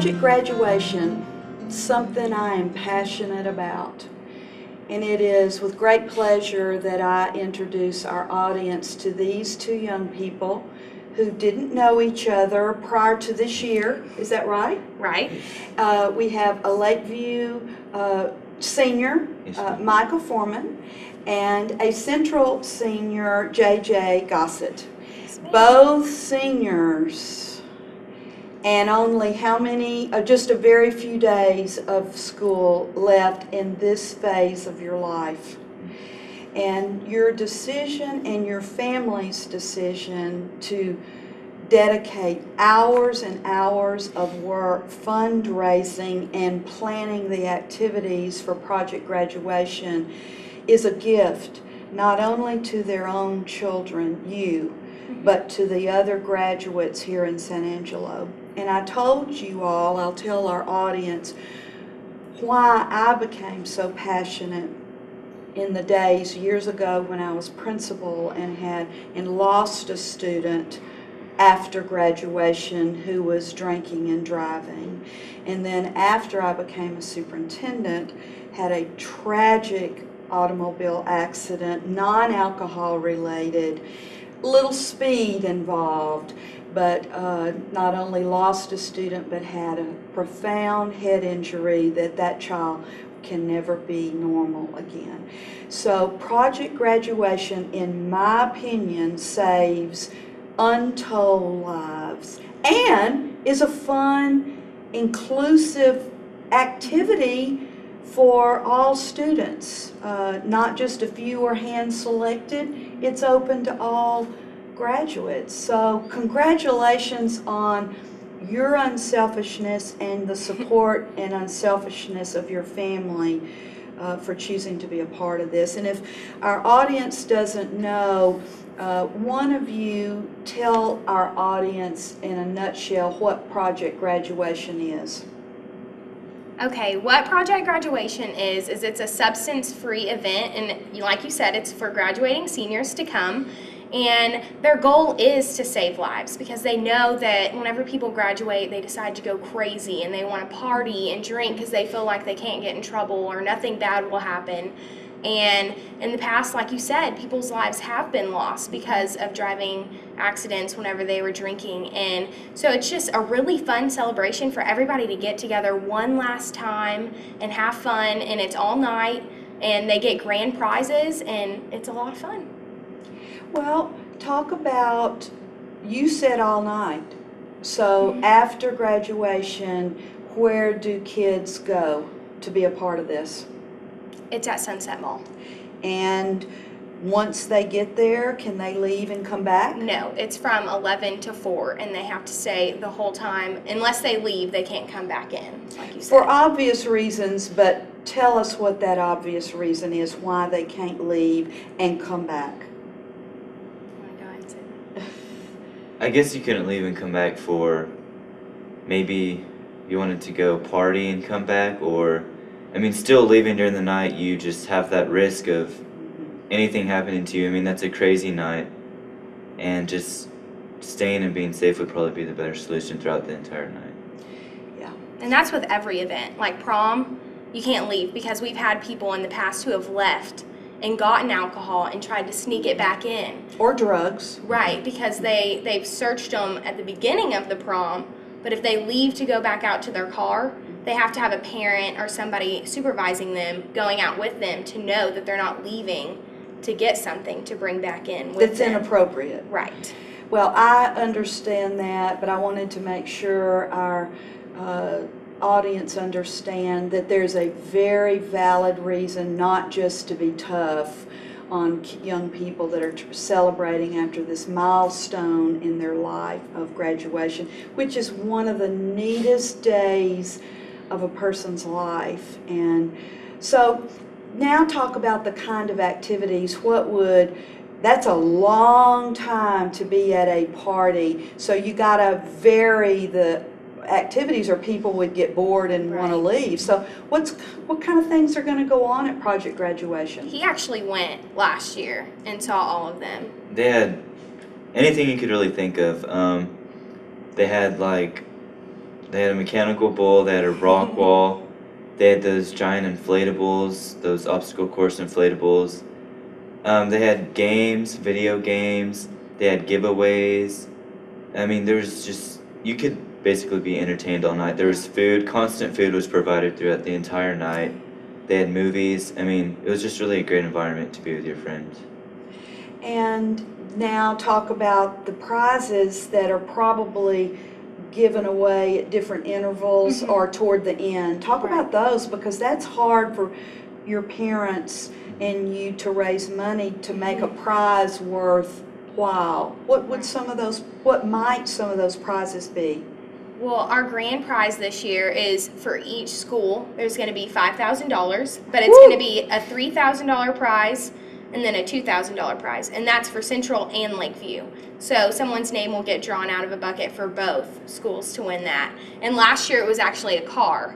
Project graduation, something I am passionate about. And it is with great pleasure that I introduce our audience to these two young people who didn't know each other prior to this year. Is that right? Right. We have a Lakeview senior, Michael Foreman, and a Central senior, J.J. Gossett. Both seniors. And only how many, just a very few days of school left in this phase of your life. And your decision and your family's decision to dedicate hours and hours of work, fundraising, and planning the activities for Project Graduation is a gift, not only to their own children, you, but to the other graduates here in San Angelo. And I told you all, I'll tell our audience, why I became so passionate in the days years ago when I was principal and lost a student after graduation who was drinking and driving. And then after I became a superintendent, had a tragic automobile accident, non-alcohol related, little speed involved, but not only lost a student, but had a profound head injury that child can never be normal again. So Project Graduation, in my opinion, saves untold lives and is a fun, inclusive activity for all students. Not just a few are hand-selected, it's open to all graduates. So congratulations on your unselfishness and the support and unselfishness of your family for choosing to be a part of this. And if our audience doesn't know, one of you tell our audience in a nutshell what Project Graduation is. Okay, what Project Graduation is it's a substance-free event, and like you said, it's for graduating seniors to come. And their goal is to save lives, because they know that whenever people graduate, they decide to go crazy and they want to party and drink because they feel like they can't get in trouble or nothing bad will happen. And in the past, like you said, people's lives have been lost because of driving accidents whenever they were drinking. And so it's just a really fun celebration for everybody to get together one last time and have fun. And it's all night, and they get grand prizes, and it's a lot of fun. Well, talk about, you said all night. So after graduation, where do kids go to be a part of this? It's at Sunset Mall. And once they get there, can they leave and come back? No, it's from 11 to 4, and they have to stay the whole time. Unless they leave, they can't come back in, like you said. For obvious reasons, but tell us what that obvious reason is, why they can't leave and come back. I guess you couldn't leave and come back for maybe you wanted to go party and come back, or I mean, still leaving during the night, you just have that risk of anything happening to you. I mean, that's a crazy night, and just staying and being safe would probably be the better solution throughout the entire night. Yeah, and that's with every event. Like prom, you can't leave, because we've had people in the past who have left and gotten alcohol and tried to sneak it back in. Or drugs. Right, because they've searched them at the beginning of the prom, but if they leave to go back out to their car, they have to have a parent or somebody supervising them, going out with them, to know that they're not leaving to get something to bring back in with That's them. inappropriate. Right. Well, I understand that, but I wanted to make sure our audience understand that there's a very valid reason not just to be tough on young people that are celebrating after this milestone in their life of graduation, which is one of the neatest days of a person's life. And so now talk about the kind of activities. That's a long time to be at a party, so you gotta vary the activities or people would get bored and want to leave. So what kind of things are going to go on at Project Graduation? He actually went last year and saw all of them. They had anything you could really think of. They had like They had a mechanical bull, they had a rock wall, they had those giant inflatables, those obstacle course inflatables. They had games, video games, they had giveaways. I mean, there was just, you could basically be entertained all night. There was food, constant food was provided throughout the entire night. They had movies. I mean, it was just really a great environment to be with your friends. And now talk about the prizes that are probably given away at different intervals or toward the end. Talk about those, because that's hard for your parents and you to raise money to make a prize worthwhile. What might some of those prizes be? Well, our grand prize this year is for each school. There's going to be $5,000, but it's going to be a $3,000 prize and then a $2,000 prize, and that's for Central and Lakeview. So someone's name will get drawn out of a bucket for both schools to win that. And last year it was actually a car,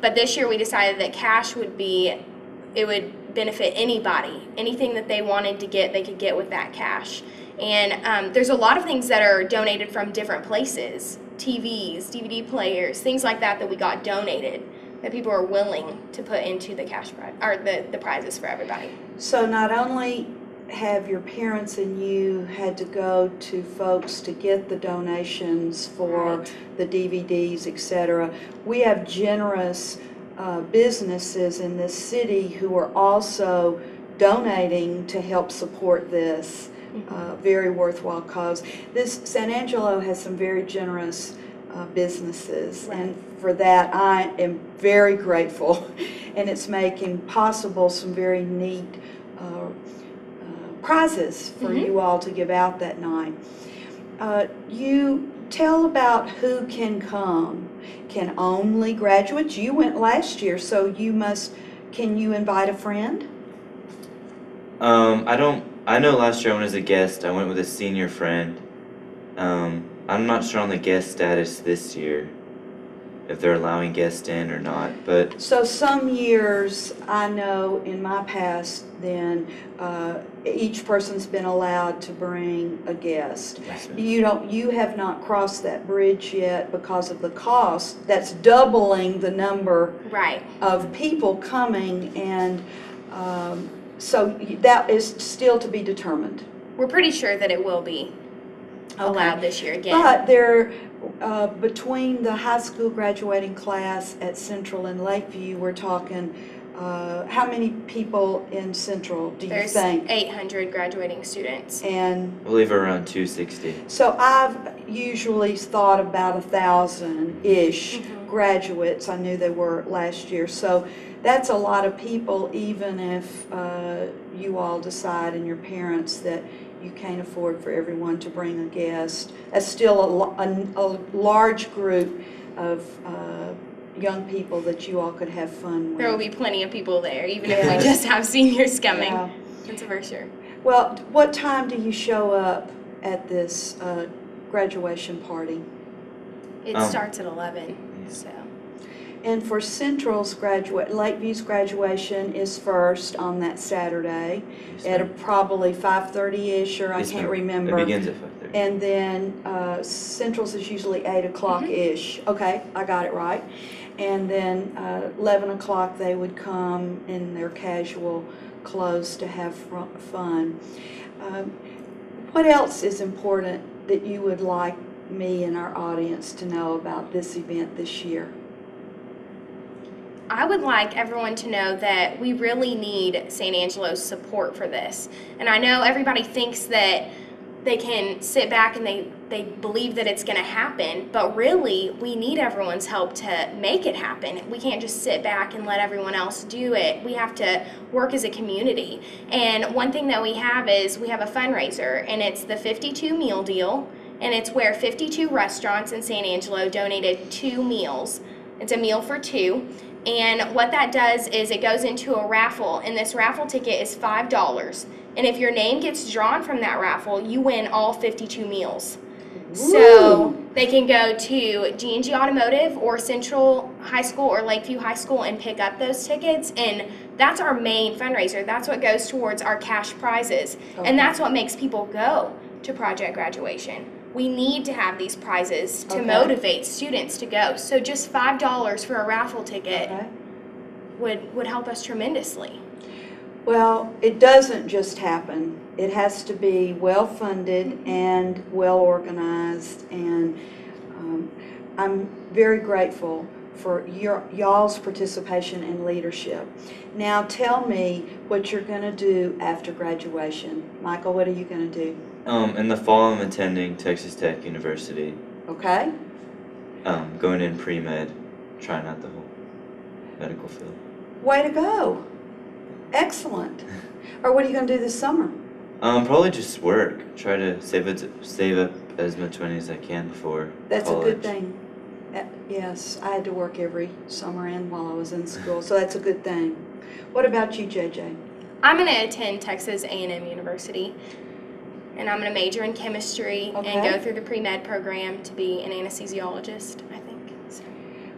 but this year we decided that cash would benefit anybody. Anything that they wanted to get, they could get with that cash. And there's a lot of things that are donated from different places. TVs, DVD players, things like that we got donated that people are willing to put into the cash prize, or the prizes for everybody. So not only have your parents and you had to go to folks to get the donations for the DVDs, etc., we have generous businesses in this city who are also donating to help support this very worthwhile cause. San Angelo has some very generous businesses, and for that I am very grateful, and it's making possible some very neat prizes for you all to give out that night. You tell about who can come. Can only graduates? You went last year, so can you invite a friend? I know last year I went as a guest. I went with a senior friend. I'm not sure on the guest status this year, if they're allowing guests in or not, but. So some years, I know in my past, then each person's been allowed to bring a guest. Yes, You have not crossed that bridge yet because of the cost. That's doubling the number of people coming, and so that is still to be determined. We're pretty sure that it will be allowed this year again. But there, between the high school graduating class at Central and Lakeview, we're talking, how many people in Central do you think? There's 800 graduating students. And I believe around 260. so I've usually thought about 1,000-ish graduates. I knew they were last year. So that's a lot of people, even if you all decide and your parents that you can't afford for everyone to bring a guest. That's still a large group of young people that you all could have fun with. There will be plenty of people there, even if we just have seniors coming. Yeah. That's for sure. Well, what time do you show up at this graduation party? It starts at 11, so. And for Central's Lakeview's graduation is first on that Saturday at probably 5:30-ish, or I can't remember. It begins at 5:30. And then Central's is usually 8 o'clock-ish. Okay, I got it right. And then 11 o'clock they would come in their casual clothes to have fun. What else is important that you would like me and our audience to know about this event this year? I would like everyone to know that we really need San Angelo's support for this. And I know everybody thinks that they can sit back and they believe that it's going to happen, but really we need everyone's help to make it happen. We can't just sit back and let everyone else do it. We have to work as a community. And one thing that we have is we have a fundraiser, and it's the 52 meal deal, and it's where 52 restaurants in San Angelo donated 2 meals. It's a meal for 2. And what that does is it goes into a raffle, and this raffle ticket is $5. And if your name gets drawn from that raffle, you win all 52 meals. Ooh. So they can go to G&G Automotive or Central High School or Lakeview High School and pick up those tickets. And that's our main fundraiser. That's what goes towards our cash prizes. Okay. And that's what makes people go to Project Graduation. we need to have these prizes to Okay. motivate students to go. So just $5 for a raffle ticket Okay. would help us tremendously. Well, it doesn't just happen. It has to be well-funded and well-organized, and I'm very grateful for y'all's participation and leadership. Now tell me what you're going to do after graduation. Michael, what are you going to do? In the fall, I'm attending Texas Tech University. Okay? Going in pre-med, trying out the whole medical field. Way to go. Excellent. Or what are you going to do this summer? Probably just work. Try to save up as much money as I can before That's college. a good thing. Yes, I had to work every summer and while I was in school, so that's a good thing. What about you, JJ? I'm going to attend Texas A&M University, and I'm going to major in chemistry Okay. and go through the pre-med program to be an anesthesiologist, I think. So.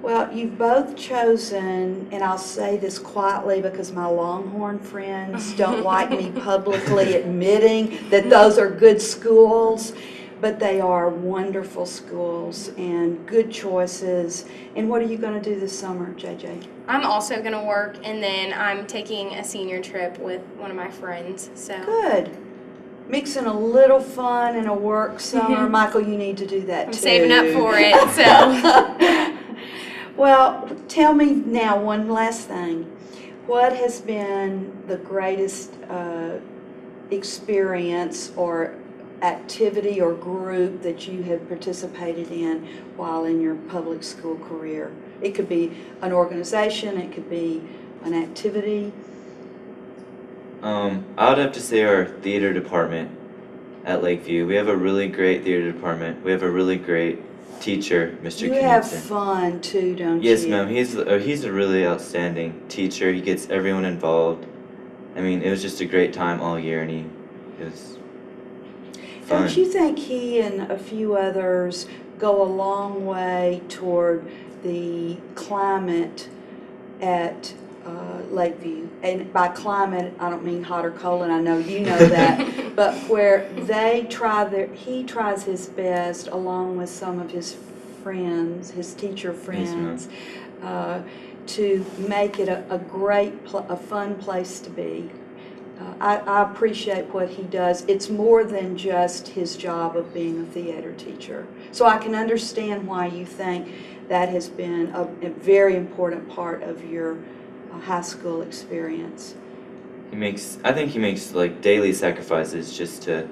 Well, you've both chosen, and I'll say this quietly because my Longhorn friends don't like me publicly admitting that those are good schools, but they are wonderful schools and good choices. And what are you going to do this summer, JJ? I'm also going to work, and then I'm taking a senior trip with one of my friends. So Good. Mixing a little fun and a work summer. Michael, you need to do that I'm too. saving up for it. So Well, tell me now one last thing. What has been the greatest experience or activity or group that you have participated in while in your public school career? It could be an organization, it could be an activity. I would have to say our theater department at Lakeview. We have a really great theater department. We have a really great teacher, Mr. You have Knudsen. fun too, don't you? Yes, ma'am. He's a really outstanding teacher. He gets everyone involved. I mean, it was just a great time all year, and it was fun. Don't you think he and a few others go a long way toward the climate at Lakeview? And by climate, I don't mean hot or cold, and I know you know that, but where he tries his best along with some of his friends, his teacher friends, to make it a fun place to be. I appreciate what he does. It's more than just his job of being a theater teacher. So I can understand why you think that has been a very important part of your high school experience. I think he makes like daily sacrifices just to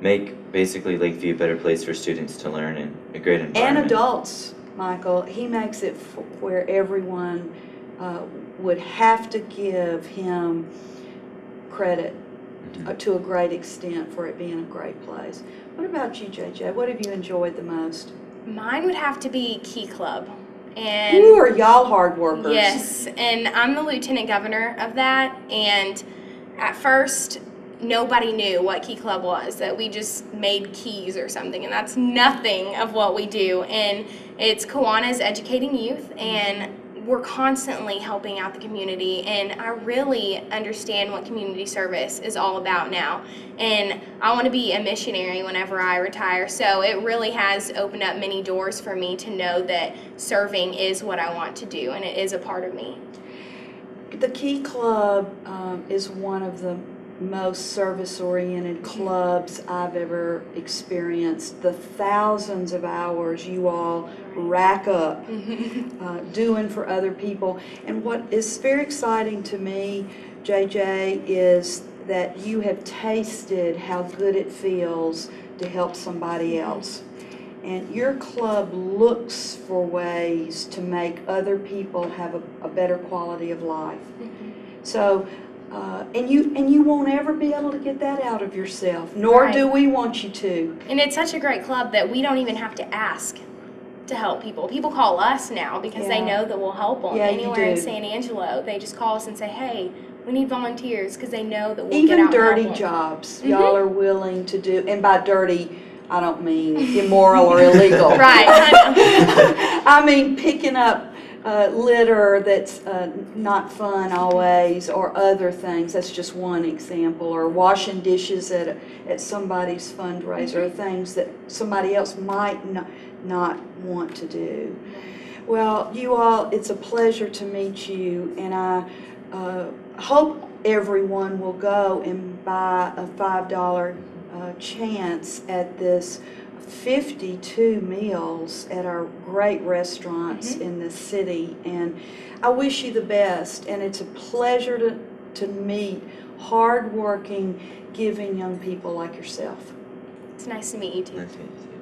make basically Lakeview a better place for students to learn and a great environment. And adults, Michael. He makes it where everyone would have to give him credit to a great extent for it being a great place. What about you, JJ? What have you enjoyed the most? mine would have to be Key Club. And Who are y'all hard workers? yes, and I'm the lieutenant governor of that, and at first nobody knew what Key Club was, that we just made keys or something, and that's nothing of what we do. And it's Kiwanis Educating Youth, and we're constantly helping out the community, and I really understand what community service is all about now, and I want to be a missionary whenever I retire. So it really has opened up many doors for me to know that serving is what I want to do, and it is a part of me. The Key Club is one of the most service-oriented clubs I've ever experienced. The thousands of hours you all rack up doing for other people. And what is very exciting to me, JJ, is that you have tasted how good it feels to help somebody else. And your club looks for ways to make other people have a better quality of life. So, and you won't ever be able to get that out of yourself, nor Right. do we want you to. And it's such a great club that we don't even have to ask to help people. People call us now because they Yeah. know that we'll help them. Yeah, you Anywhere in do. San Angelo, they just call us and say, hey, we need volunteers, because they know that we'll get Even out dirty and help 'em. jobs, y'all are willing to do, and by dirty, I don't mean immoral or illegal. Right. I mean picking up litter that's not fun always, or other things. That's just one example. Or washing dishes at somebody's fundraiser, things that somebody else might not want to do. Well, you all, it's a pleasure to meet you, and I hope everyone will go and buy a $5 chance at this 52 meals at our great restaurants in the city. And I wish you the best, and it's a pleasure to meet hardworking, giving young people like yourself. It's nice to meet you too. Nice to meet you.